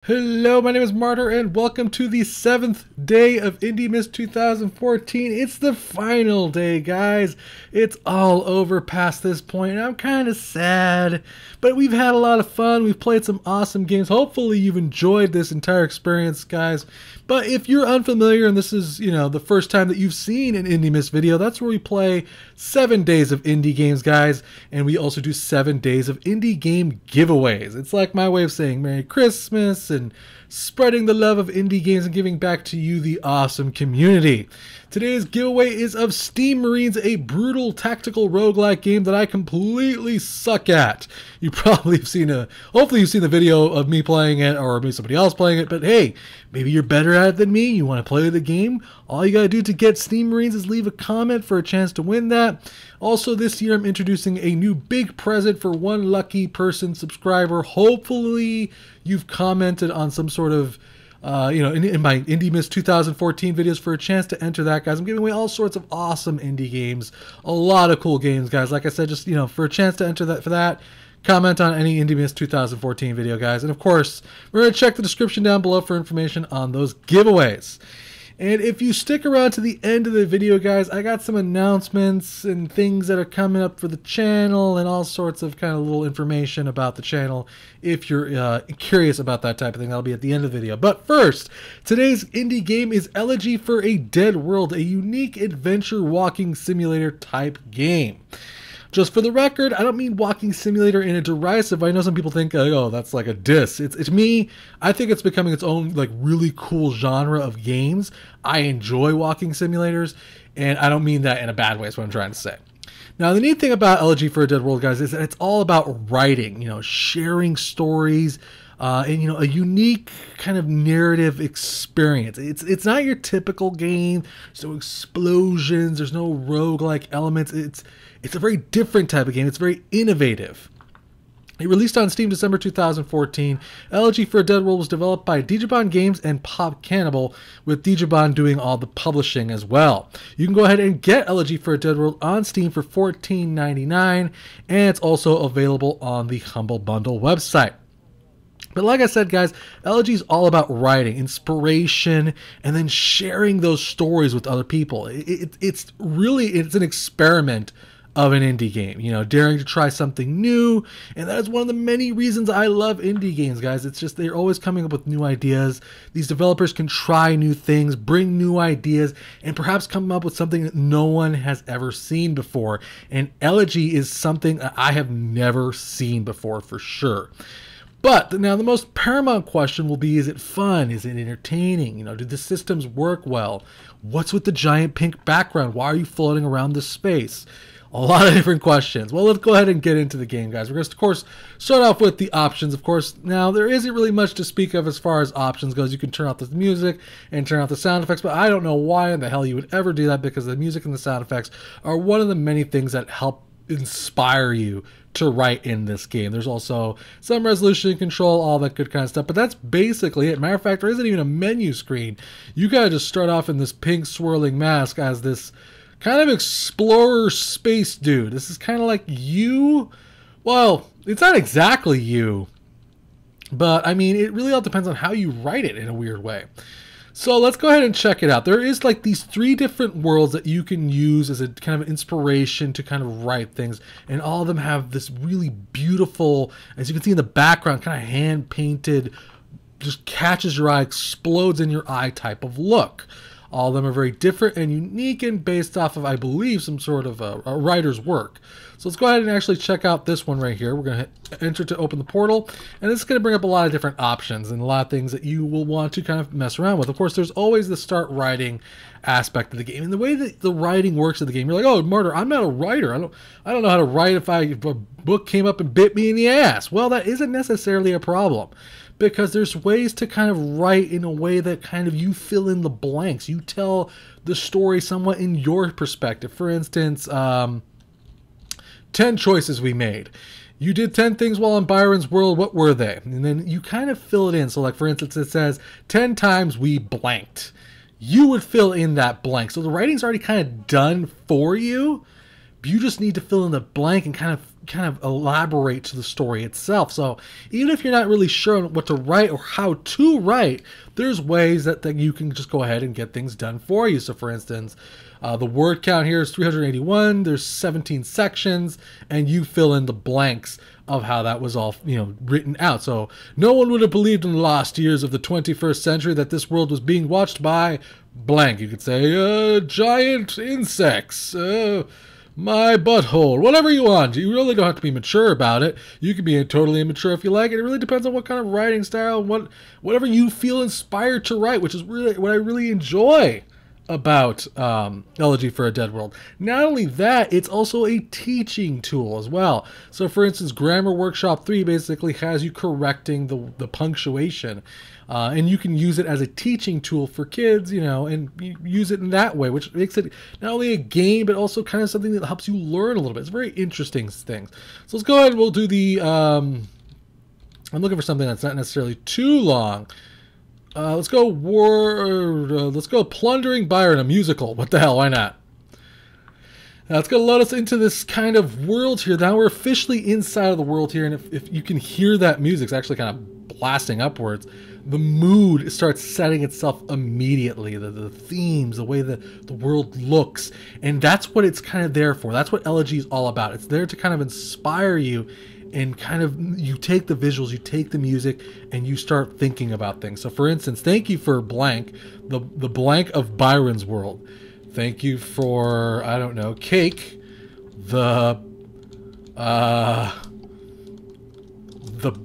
Hello, my name is Martyr, and welcome to the 7th day of IndieMas 2014. It's the final day, guys. It's all over past this point, and I'm kind of sad, but we've had a lot of fun. We've played some awesome games. Hopefully, you've enjoyed this entire experience, guys. But if you're unfamiliar, and this is, the first time that you've seen an IndieMas video, that's where we play 7 days of indie games, guys, and we also do 7 days of indie game giveaways. It's like my way of saying Merry Christmas and spreading the love of indie games and giving back to you, the awesome community. Today's giveaway is of Steam Marines, a brutal tactical roguelike game that I completely suck at. You probably have hopefully you've seen the video of me playing it, or maybe somebody else playing it, but hey, maybe you're better at it than me, you want to play the game. All you gotta do to get Steam Marines is leave a comment for a chance to win that. Also, this year I'm introducing a new big present for one lucky person subscriber. Hopefully you've commented on some sort of in my IndieMas 2014 videos for a chance to enter that, guys. I'm giving away all sorts of awesome indie games, a lot of cool games, guys. Like I said, just for a chance to enter that, comment on any IndieMas 2014 video, guys. And of course, we're going to check the description down below for information on those giveaways. And if you stick around to the end of the video, guys, I got some announcements and things that are coming up for the channel and all sorts of kind of little information about the channel. If you're curious about that type of thing, that'll be at the end of the video. But first, today's indie game is Elegy for a Dead World, a unique adventure walking simulator type game. Just for the record, I don't mean walking simulator in a derisive. I know some people think, oh, that's like a diss. It's me. I think it's becoming its own like really cool genre of games. I enjoy walking simulators, and I don't mean that in a bad way. Is what I'm trying to say. Now, the neat thing about Elegy for a Dead World, guys, is that it's all about writing. Sharing stories. And a unique kind of narrative experience. It's not your typical game. There's no explosions. There's no roguelike elements. It's a very different type of game. It's very innovative. It released on Steam December 2014. Elegy for a Dead World was developed by Dejobaan Games and Popcannibal, with Dejobaan doing all the publishing as well. You can go ahead and get Elegy for a Dead World on Steam for $14.99, and it's also available on the Humble Bundle website. But like I said, guys, Elegy is all about writing, inspiration, and then sharing those stories with other people. It's an experiment of an indie game, daring to try something new. And that is one of the many reasons I love indie games, guys. It's just they're always coming up with new ideas. These developers can try new things, bring new ideas, and perhaps come up with something that no one has ever seen before. And Elegy is something that I have never seen before for sure. But now the most paramount question will be, is it fun? Is it entertaining? Do the systems work well? What's with the giant pink background? Why are you floating around this space? A lot of different questions. Well, let's go ahead and get into the game, guys. We're going to, of course, start off with the options, of course. Now, there isn't really much to speak of as far as options goes. You can turn off the music and turn off the sound effects, but I don't know why in the hell you would ever do that, because the music and the sound effects are one of the many things that help inspire you to write in this game. There's also some resolution control, all that good kind of stuff, but that's basically it. Matter of fact, there isn't even a menu screen. You gotta just start off in this pink swirling mask as this kind of explorer space dude. This is kind of like you. Well, it's not exactly you, but I mean, it really all depends on how you write it in a weird way. So let's go ahead and check it out. There is like these 3 different worlds that you can use as a kind of inspiration to kind of write things. And all of them have this really beautiful, as you can see in the background, kind of hand painted, just catches your eye, explodes in your eye type of look. All of them are very different and unique and based off of, I believe, some sort of a writer's work. So let's go ahead and actually check out this one right here. We're going to enter to open the portal, and this is going to bring up a lot of different options and a lot of things that you will want to kind of mess around with. Of course, there's always the start writing aspect of the game, and the way that the writing works in the game, you're like, oh, Martyr, I'm not a writer. I don't know how to write if a book came up and bit me in the ass. Well, that isn't necessarily a problem, because there's ways to kind of write in a way that kind of you fill in the blanks. You tell the story somewhat in your perspective. For instance, 10 choices we made. You did 10 things while in Byron's world. What were they? And then you kind of fill it in. So like, for instance, it says 10 times we blanked. You would fill in that blank. So the writing's already kind of done for you. You just need to fill in the blank and kind of kind of elaborate to the story itself. So even if you're not really sure what to write or how to write, there's ways that you can just go ahead and get things done for you. So for instance, the word count here is 381. There's 17 sections, and you fill in the blanks of how that was all, written out. So no one would have believed in the last years of the 21st century that this world was being watched by blank. You could say giant insects, my butthole, whatever you want. You really don't have to be mature about it. You can be totally immature if you like it. It really depends on what kind of writing style, whatever you feel inspired to write, which is really what I really enjoy about Elegy for a Dead World. Not only that, it's also a teaching tool as well. So for instance, Grammar Workshop 3 basically has you correcting the punctuation. And you can use it as a teaching tool for kids, and you use it in that way, which makes it not only a game, but also kind of something that helps you learn a little bit. It's a very interesting thing. So let's go ahead and we'll do the... I'm looking for something that's not necessarily too long. Let's go Plundering Byron, a musical. What the hell, why not? Now it's going to load us into this kind of world here. Now we're officially inside of the world here, and if you can hear that music, it's actually kind of blasting upwards. The mood starts setting itself immediately. The themes, the way the world looks, and that's what it's kind of there for. That's what Elegy is all about. It's there to kind of inspire you, and kind of you take the visuals, you take the music, and you start thinking about things. So for instance, thank you for blank, the blank of Byron's world. Thank you for, I don't know, cake, the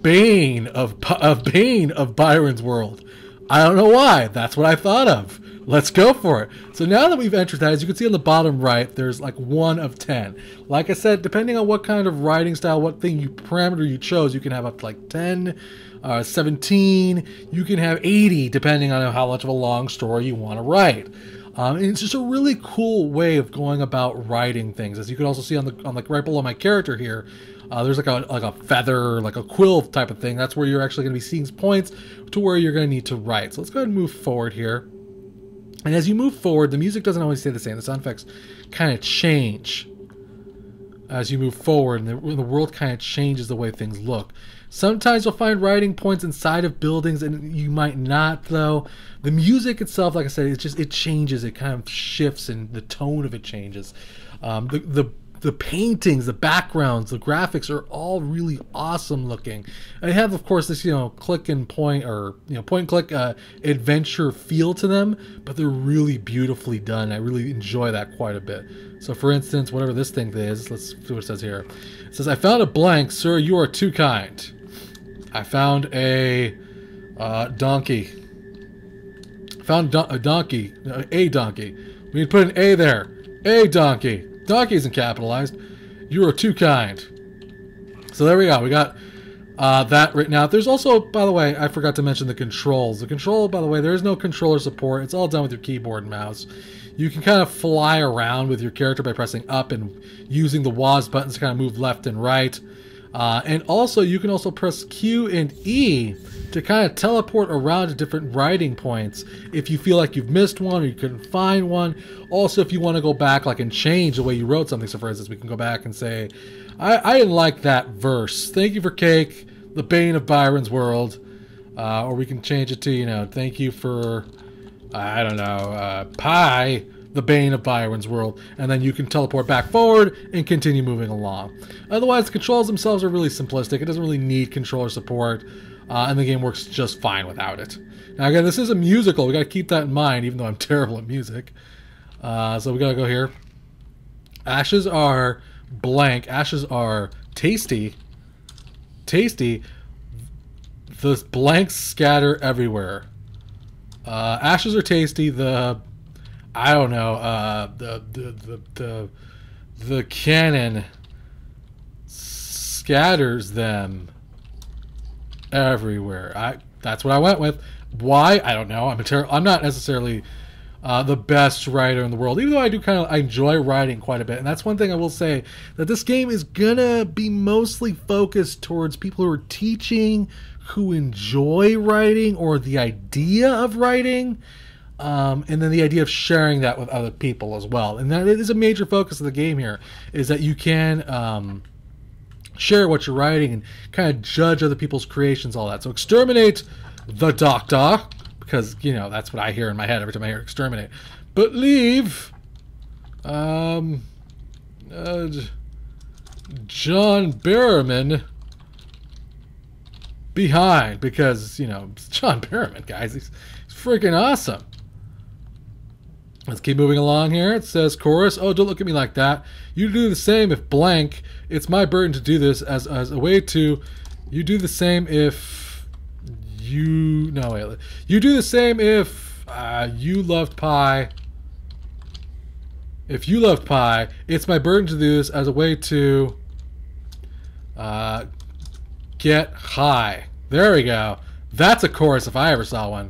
bane of Byron's world. I don't know why. That's what I thought of. Let's go for it. So now that we've entered that, as you can see on the bottom right, there's like 1 of 10. Like I said, depending on what kind of writing style, what parameter you chose, you can have up to like 10, 17. You can have 80, depending on how much of a long story you want to write. And it's just a really cool way of going about writing things. As you can also see on the right below my character here, there's like a feather, like a quill type of thing. That's where you're actually going to be seeing points to where you're going to need to write. So let's go ahead and move forward here. And as you move forward, the music doesn't always stay the same. The sound effects kind of change as you move forward, and the world kind of changes the way things look. Sometimes you'll find writing points inside of buildings, and you might not, though. The music itself, like I said, it changes. It kind of shifts, and the tone of it changes. The paintings, the backgrounds, the graphics are all really awesome looking. They have, of course, this click and point, or point and click adventure feel to them, but they're really beautifully done. I really enjoy that quite a bit. So for instance, whatever this thing is, let's see what it says here. It says, "I found a blank, sir. You are too kind. I found a donkey. Found a donkey. A donkey. We need to put an A there. A donkey. Donkey isn't capitalized. You are too kind." So there we go. We got that written out. There's also, by the way, I forgot to mention the controls. The control, by the way, there is no controller support. It's all done with your keyboard and mouse. You can kind of fly around with your character by pressing up and using the WASD buttons to kind of move left and right. And also, you can also press Q and E to kind of teleport around to different writing points if you feel like you've missed one or you couldn't find one. Also, if you want to go back and change the way you wrote something. So for instance, we can go back and say, I didn't like that verse. Thank you for cake, the bane of Byron's world. Or we can change it to, thank you for, I don't know, pie, the bane of Byron's world, and then you can teleport back forward and continue moving along. Otherwise, the controls themselves are really simplistic. It doesn't really need controller support, and the game works just fine without it. Now again, this is a musical. We got to keep that in mind, even though I'm terrible at music. So we got to go here. Ashes are blank. Ashes are tasty. Tasty. The blanks scatter everywhere. Ashes are tasty. I don't know, the cannon scatters them everywhere. That's what I went with. Why? I don't know. I'm not necessarily the best writer in the world, even though I enjoy writing quite a bit. And that's one thing I will say, that this game is gonna be mostly focused towards people who are teaching, who enjoy writing, or the idea of writing. And then the idea of sharing that with other people as well. And that is a major focus of the game here, is that you can share what you're writing and kind of judge other people's creations, all that. So exterminate the doctor, because, you know, that's what I hear in my head every time I hear exterminate. But leave John Barrowman behind, because, you know, John Barrowman, guys, he's freaking awesome. Let's keep moving along here. It says chorus. Oh, don't look at me like that. You do the same if blank. It's my burden to do this as a way to. You do the same if you. No, wait. You do the same if you loved pie. If you loved pie, it's my burden to do this as a way to get high. There we go. That's a chorus if I ever saw one.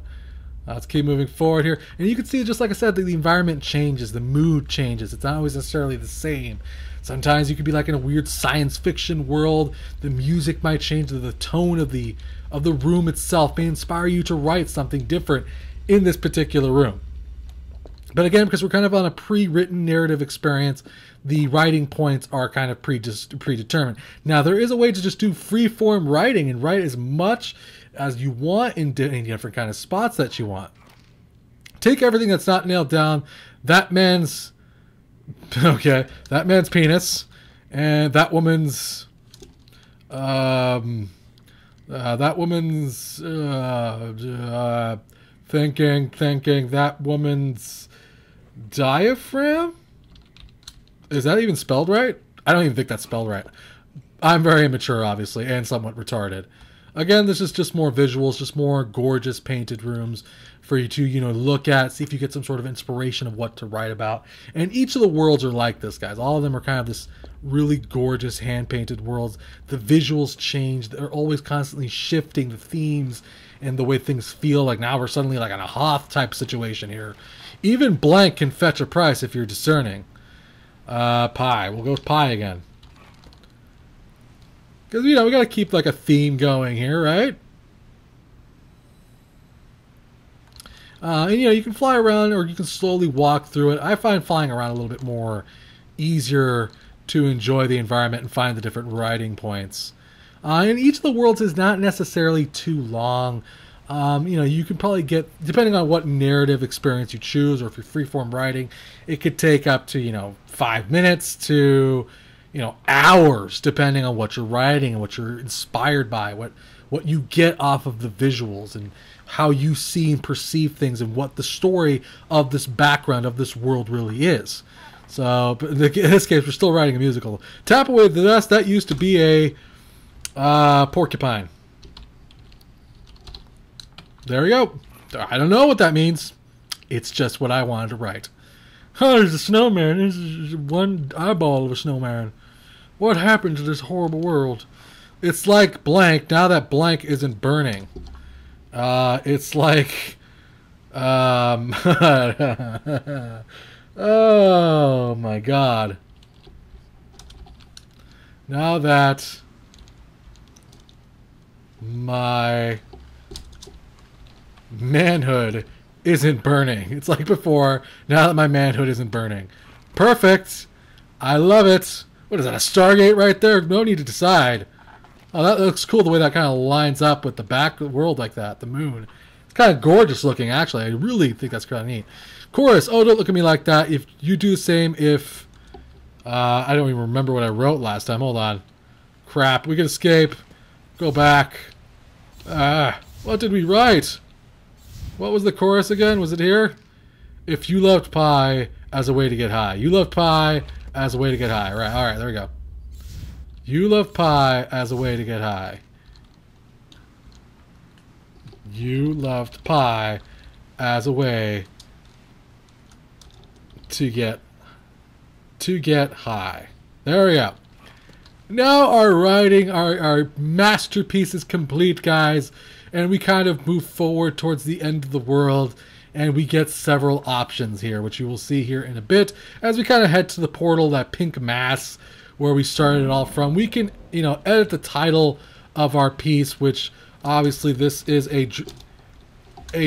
Let's keep moving forward here. And you can see, just like I said, the environment changes, the mood changes. It's not always necessarily the same. Sometimes you could be like in a weird science fiction world. The music might change, the tone of the room itself may inspire you to write something different in this particular room. But again, because we're kind of on a pre-written narrative experience, the writing points are kind of predetermined. Now, there is a way to just do free-form writing and write as much as you want in different kind of spots that you want. Take everything that's not nailed down. That man's penis, and that woman's thinking that woman's diaphragm. Is that even spelled right? I don't even think that's spelled right. I'm very immature, obviously, and somewhat retarded. Again, this is just more visuals, just more gorgeous painted rooms for you to, you know, look at, see if you get some sort of inspiration of what to write about. And each of the worlds are like this, guys. All of them are kind of this really gorgeous hand-painted worlds. The visuals change. They're always constantly shifting the themes and the way things feel. Like now we're suddenly like on a Hoth type situation here. Even blank can fetch a price if you're discerning. Pie. We'll go with pie again. Because, you know, we got to keep like a theme going here, right? And, you know, you can fly around or you can slowly walk through it. I find flying around a little bit more easier to enjoy the environment and find the different writing points. And each of the worlds is not necessarily too long. You know, you can probably get, depending on what narrative experience you choose, or if you're freeform writing, it could take up to, you know, 5 minutes to, you know, hours, depending on what you're writing and what you're inspired by, what you get off of the visuals and how you see and perceive things and what the story of this background of this world really is. So, but in this case, we're still writing a musical. Tap away the dust. That used to be a porcupine. There we go. I don't know what that means. It's just what I wanted to write. Oh, there's a snowman. There's one eyeball of a snowman. What happened to this horrible world? It's like blank. Now that blank isn't burning. It's like... oh, my God. Now that my manhood isn't burning. It's like before, now that my manhood isn't burning. Perfect. I love it. What is that, a Stargate right there? No need to decide. Oh, that looks cool the way that kind of lines up with the back world like that, the moon. It's kind of gorgeous looking, actually. I really think that's kind of neat. Chorus. Oh, don't look at me like that. If you do the same, if... I don't even remember what I wrote last time. Hold on. Crap. We can escape. Go back. What did we write? What was the chorus again? Was it here? If you loved pie as a way to get high. You loved pie as a way to get high. Right. All right. There we go. You love pie as a way to get high. You loved pie as a way to get high. There we go. Now our writing, our masterpiece is complete, guys. And we kind of move forward towards the end of the world, and we get several options here, which you will see here in a bit. As we kind of head to the portal, that pink mass where we started it all from, we can, you know, edit the title of our piece, which obviously this is a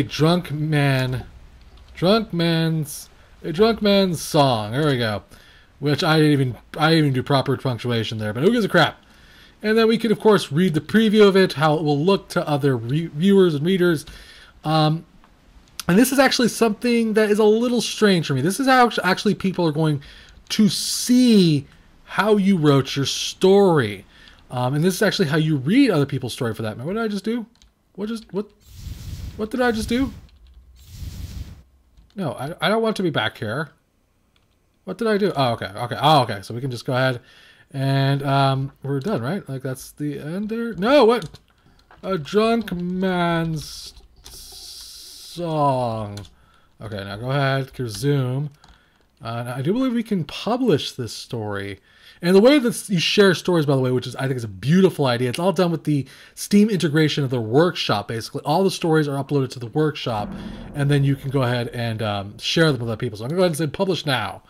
drunk man's song. There we go. Which I didn't even do proper punctuation there, but who gives a crap? And then we can, of course, read the preview of it, how it will look to other viewers and readers. And this is actually something that is a little strange for me. This is how actually people are going to see how you wrote your story. And this is actually how you read other people's story for that matter. What did I just do? What did I just do? No, I don't want to be back here. What did I do? Oh, okay. Oh, okay. So we can just go ahead and we're done, right? Like that's the end there. No, what? A drunk man's song. Okay, now go ahead, zoom. I do believe we can publish this story. And the way that you share stories, by the way, which is I think is a beautiful idea. It's all done with the Steam integration of the workshop, basically. All the stories are uploaded to the workshop, and then you can go ahead and share them with other people. So I'm going to go ahead and say publish now.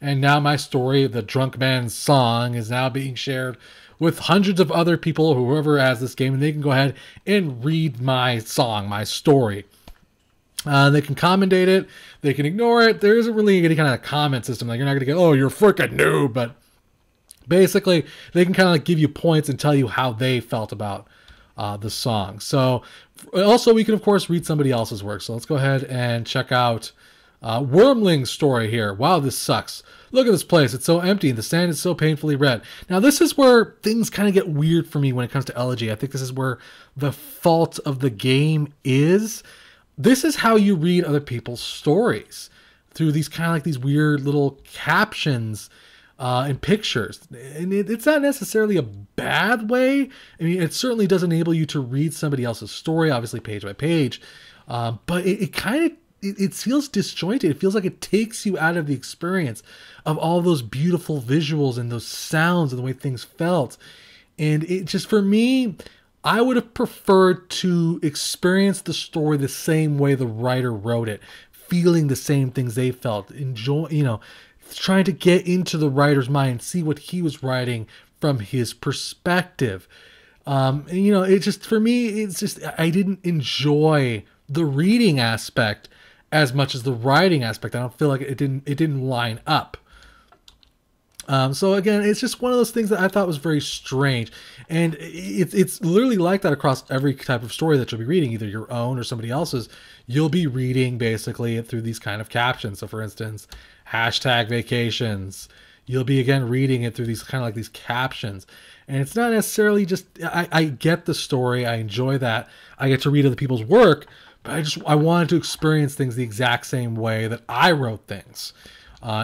And now my story, The Drunk Man's Song, is now being shared with hundreds of other people, whoever has this game, and they can go ahead and read my song, my story. They can commentate it. They can ignore it. There isn't really any kind of comment system. Like you're not going to get, oh, you're a freaking noob. But basically, they can kind of like give you points and tell you how they felt about the song. So also, we can, of course, read somebody else's work. So let's go ahead and check out Wormling's story here. Wow, this sucks. Look at this place. It's so empty and the sand is so painfully red. Now, this is where things kind of get weird for me when it comes to Elegy. I think this is where the fault of the game is. This is how you read other people's stories, through these kind of like these weird little captions and pictures. And it's not necessarily a bad way. I mean, it certainly does enable you to read somebody else's story, obviously page by page. But it kind of, it feels disjointed. It feels like it takes you out of the experience of all those beautiful visuals and those sounds and the way things felt. And it just, for me, I would have preferred to experience the story the same way the writer wrote it, feeling the same things they felt, enjoy, trying to get into the writer's mind, see what he was writing from his perspective. And, it just, for me, it's just, I didn't enjoy the reading aspect as much as the writing aspect. I don't feel like it didn't line up. So again, it's just one of those things that I thought was very strange. And it's literally like that across every type of story that you'll be reading, either your own or somebody else's. You'll be reading basically through these kind of captions. So for instance, #vacations. You'll be again reading it through these kind of like these captions. And it's not necessarily just, I get the story. I enjoy that. I get to read other people's work, but I wanted to experience things the exact same way that I wrote things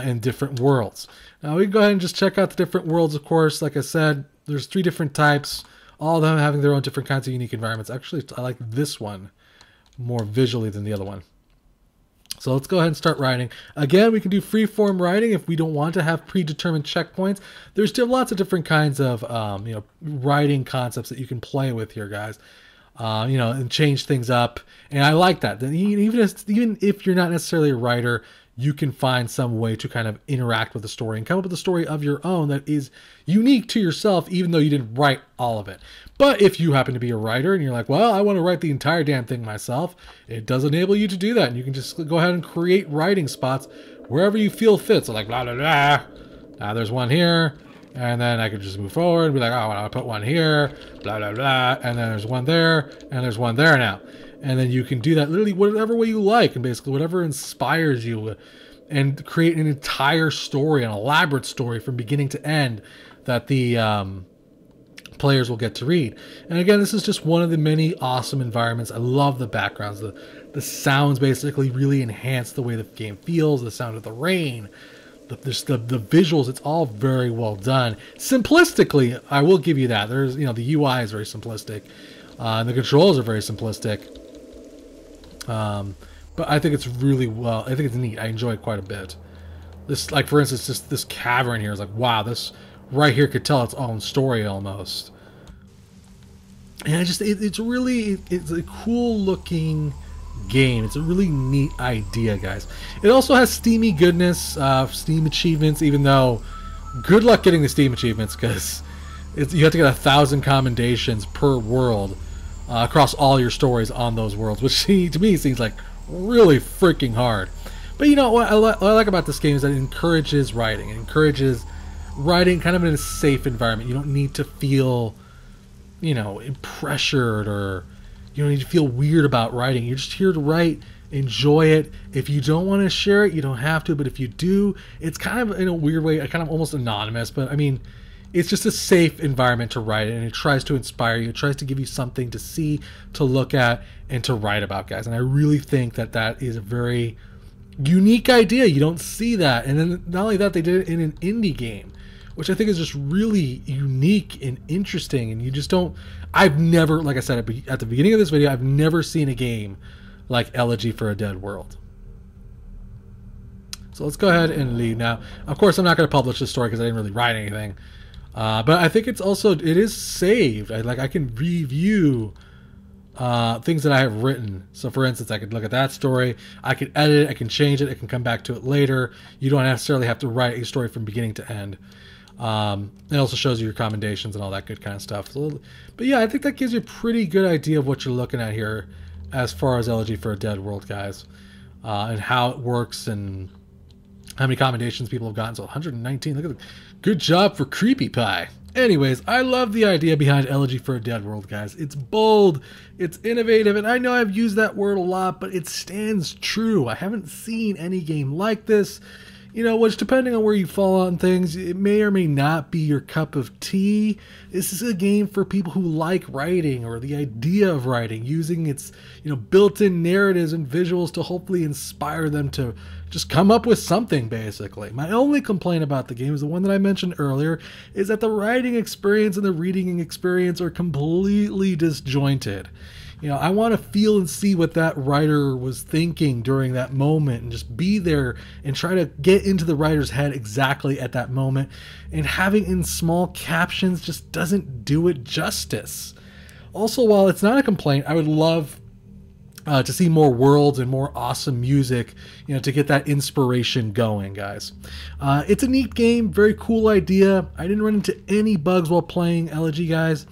in different worlds. Now we can go ahead and just check out the different worlds, of course. Like I said, there's 3 different types, all of them having their own different kinds of unique environments. Actually, I like this one more visually than the other one. So let's go ahead and start writing. Again, we can do free-form writing if we don't want to have predetermined checkpoints. There's still lots of different kinds of writing concepts that you can play with here, guys. And change things up. And I like that. Even if you're not necessarily a writer, you can find some way to kind of interact with the story and come up with a story of your own that is unique to yourself, even though you didn't write all of it. But if you happen to be a writer and you're like, well, I want to write the entire damn thing myself, it does enable you to do that. And you can just go ahead and create writing spots wherever you feel fit. So like, blah, blah, blah. Now there's one here. And then I could just move forward and be like, oh, I want to put one here, blah, blah, blah. And then there's one there, and there's one there now. And then you can do that literally whatever way you like, and basically whatever inspires you, and create an entire story, an elaborate story from beginning to end that the players will get to read. And again, this is just one of the many awesome environments. I love the backgrounds. The sounds basically really enhance the way the game feels, the sound of the rain, the visuals. It's all very well done. Simplistically, I will give you that. There's, the UI is very simplistic, and the controls are very simplistic. But I think it's really well. I think it's neat. I enjoy it quite a bit. This, like for instance, just this cavern here is like, wow, this right here could tell its own story almost. And it's a cool looking game. It's a really neat idea, guys. It also has Steamy goodness, Steam achievements, even though good luck getting the Steam achievements, because you have to get 1,000 commendations per world across all your stories on those worlds, which to me seems like really freaking hard. But what I like about this game is that it encourages writing. It encourages writing kind of in a safe environment. You don't need to feel pressured, or you don't need to feel weird about writing. You're just here to write, enjoy it. If you don't want to share it, you don't have to, but if you do, it's kind of, in a weird way, kind of almost anonymous, but I mean, it's just a safe environment to write it, and it tries to inspire you. It tries to give you something to see, to look at, and to write about, guys. And I really think that that is a very unique idea. You don't see that. And then not only that, they did it in an indie game, which I think is just really unique and interesting. And you just don't, I've never, like I said at the beginning of this video, I've never seen a game like Elegy for a Dead World. So let's go ahead and leave now. Of course, I'm not going to publish this story because I didn't really write anything. But I think it is saved. I can review things that I have written. So for instance, I could look at that story, I could edit it, I can change it, I can come back to it later. You don't necessarily have to write a story from beginning to end. It also shows you your commendations and all that good kind of stuff. So, but yeah, I think that gives you a pretty good idea of what you're looking at here as far as Elegy for a Dead World, guys, and how it works and how many commendations people have gotten. So 119, look at the good job for Creepy Pie. Anyways, I love the idea behind Elegy for a Dead World, guys. It's bold, it's innovative, and I know I've used that word a lot, but it stands true. I haven't seen any game like this, which, depending on where you fall on things, it may or may not be your cup of tea. This is a game for people who like writing, or the idea of writing, using its, built-in narratives and visuals to hopefully inspire them to just come up with something, basically. My only complaint about the game is the one that I mentioned earlier, is that the writing experience and the reading experience are completely disjointed. I want to feel and see what that writer was thinking during that moment, and just be there and try to get into the writer's head exactly at that moment. And having in small captions just doesn't do it justice. Also, while it's not a complaint, I would love to see more worlds and more awesome music, to get that inspiration going, guys. It's a neat game, very cool idea. I didn't run into any bugs while playing Elegy, guys.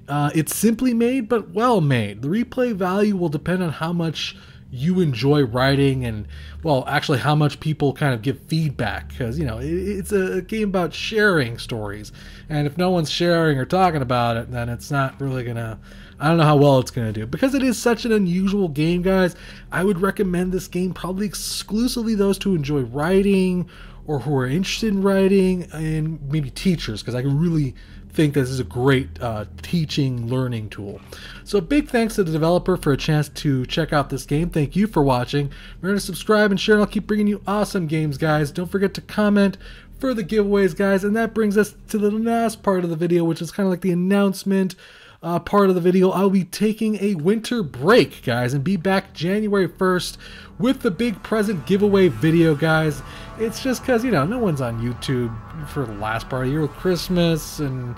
It's simply made, but well made. The replay value will depend on how much you enjoy writing, and, well, actually how much people kind of give feedback, because, it's a game about sharing stories, and if no one's sharing or talking about it, then it's not really gonna, I don't know how well it's gonna do. Because it is such an unusual game, guys, I would recommend this game probably exclusively those who enjoy writing, or who are interested in writing, and maybe teachers, because I can really think this is a great teaching, learning tool. So big thanks to the developer for a chance to check out this game. Thank you for watching. Remember to subscribe and share, and I'll keep bringing you awesome games, guys. Don't forget to comment for the giveaways, guys. And that brings us to the last part of the video, which is kind of like the announcement part of the video. I'll be taking a winter break, guys, and be back January 1st with the big present giveaway video, guys. It's just because, no one's on YouTube for the last part of the year with Christmas and,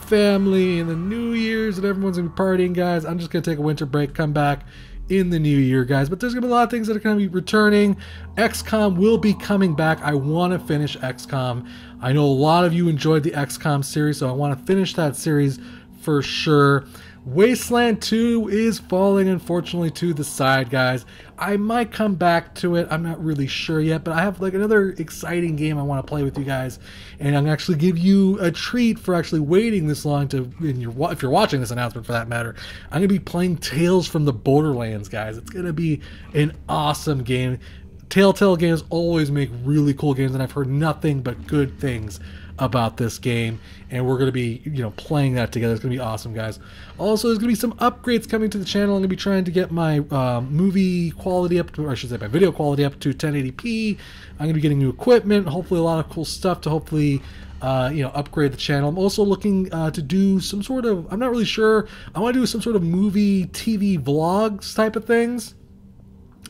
family and the New Year's, and everyone's going to be partying, guys. I'm just going to take a winter break, come back in the new year, guys. But there's going to be a lot of things that are going to be returning. XCOM will be coming back. I want to finish XCOM. I know a lot of you enjoyed the XCOM series, so I want to finish that series for sure. Wasteland 2 is falling, unfortunately, to the side, guys. I might come back to it. I'm not really sure yet, but I have another exciting game I want to play with you guys, and I'm going to actually give you a treat for actually waiting this long to, if you're watching this announcement for that matter. I'm going to be playing Tales from the Borderlands, guys. It's going to be an awesome game. Telltale games always make really cool games, and I've heard nothing but good things about this game, and we're going to be playing that together. It's going to be awesome, guys. Also, there's going to be some upgrades coming to the channel. I'm going to be trying to get my movie quality up to, or I should say my video quality up to 1080p. I'm going to be getting new equipment, hopefully a lot of cool stuff to hopefully upgrade the channel. I'm also looking to do some sort of, I'm not really sure, I want to do some sort of movie TV vlogs type of things.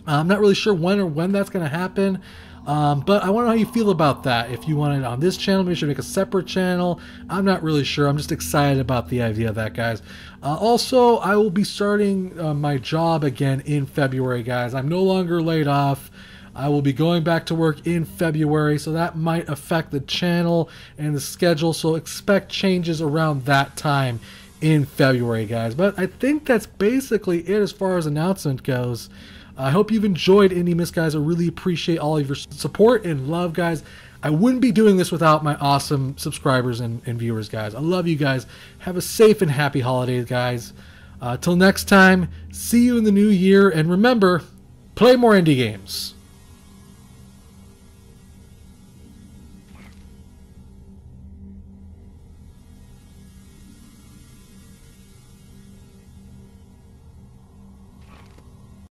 I'm not really sure when that's going to happen. But I want to know how you feel about that. If you want it on this channel, maybe we should make a separate channel. I'm not really sure. I'm just excited about the idea of that, guys. Also, I will be starting my job again in February, guys. I'm no longer laid off. I will be going back to work in February, so that might affect the channel and the schedule. So expect changes around that time in February, guys. But I think that's basically it as far as announcement goes. I hope you've enjoyed IndieMas, guys. I really appreciate all of your support and love, guys. I wouldn't be doing this without my awesome subscribers and viewers, guys. I love you guys. Have a safe and happy holidays, guys. Till next time, see you in the new year, and remember, play more indie games.